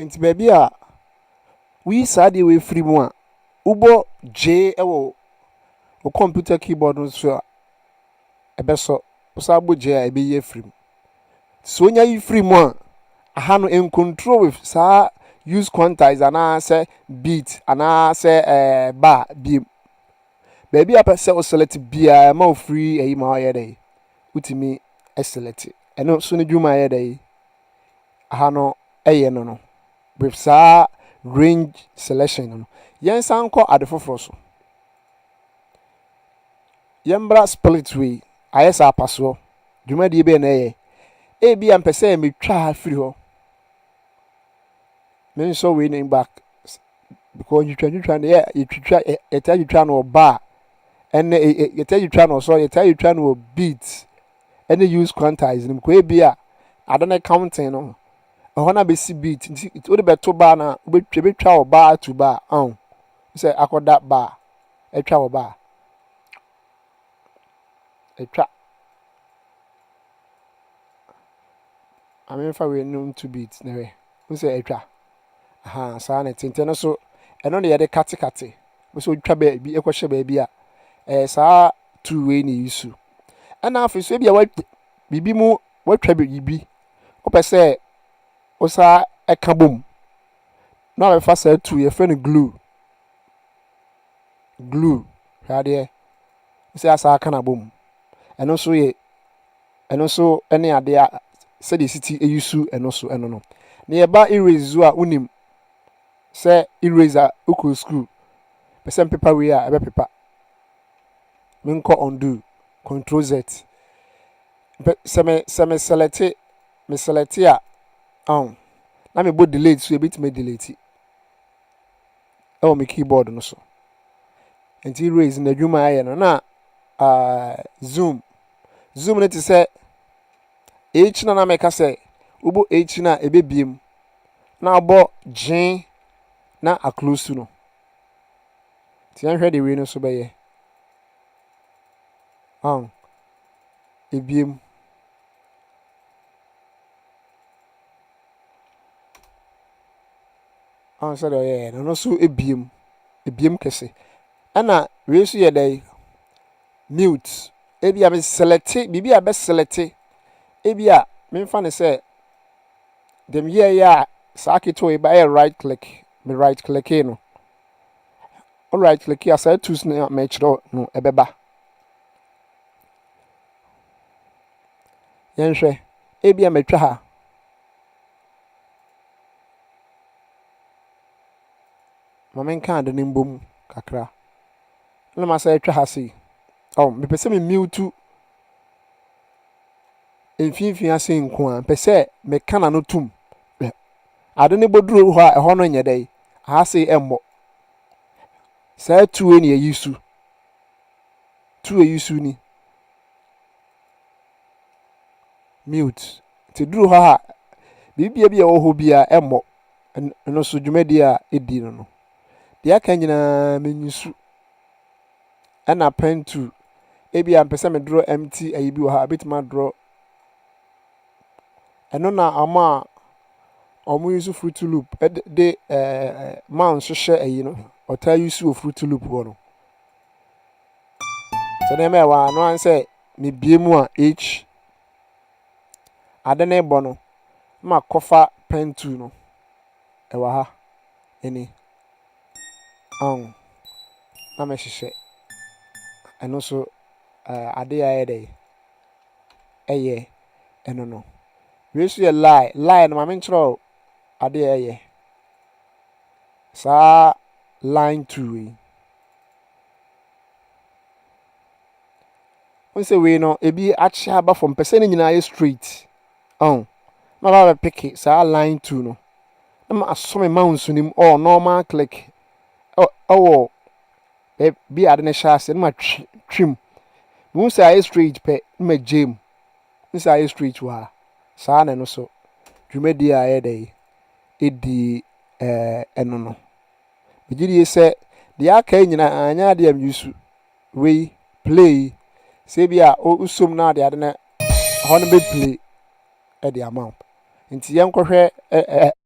Nti baby a we sade we free mu a ubo J ewo o computer keyboard no so ebeso usabo J a ebe ye free mu. So nya yi free mu a aha no in control with sa use quantize na say beat ana say bar bi baby a pese o select bia ma o free eyi ma ye dey utimi select eno so ne dwuma ye dey aha no eye no with sa range selection no yen san ko adefoforo so yembra split way ayesa paso dwuma die be na ye e bia mpese me twa free ho me so we name back because you try yeah you try you try no bar and you tell you try no so you tell you try no beat and use quantize nim ko e bia adana counting no ohona be si beat it would be to bar na be twa bar to bar say akoda bar e twa bar e twa I mean if we know to beat na we say e twa aha sa na tinteno so eno na ye de kate we so twa ba bi ekwohye ba bi a sa two way ni use ana afi so bia wa bibi mu watwa bibi opese o sa eka bom na we fa sa two ye friend glue hade say asa aka na bom eno so ene ade a se the city e use eno so eno no na ye ba erase a unim say eraser uko screw person paper we a ebe paper minko undo control z se me select a na me bo delete so e bit me delete e o me keyboard no so enti erase na dwuma aye no na zoom net say h na make say ubo h na ebe biem na abo g na a close no ti an hwede we no so be ye ebiem so do ye no so ebiem kese ana we so ye dey mute ebi a me select bibi a be select ebi a me fa ne say dem ye ya sa akito e ba right click me right click no all right click ya say tools na me chiro no ebeba yen hwe ebi a metwa ha mamen kan de nimbom kakra na ma say twa ha si me pese me mute enfinfin ase nko a pese me kana no tum ade ne boduro ho a ho no nye dai ha se emmo say two ni ayisu two ayisu ni mute ti duro ha bibia bia wo ho bia emmo no so dwumadi a edi no dia kan nyina menyusu ana pen to ebi am pese me draw empty ayibi wo ha bitima draw eno na ama omo use fruit loop de mouse hye ayi no ota use of fruit loop wo no so na me wa no an say me biemu a h ade na ebo no ma kofa pen to no e wa ha eni na me hye eno so ade ya ye dey eye eno no we so ye lie no ma me nchro ade ya ye sa line 2 we once we no ebi achi aba from person nyina ye straight ma ba pick it sa line 2 no na ma asome mouse nim normal click bi ade ne sha se na ma trim mu say ye straight pe ma jam mu say ye straight wa sa na no so dwumadi a ye dey edi eno no bigiri se de aka nyina anya de am yusu we play se bia usum na de ade na ho no be play e de amount nti yen kohwe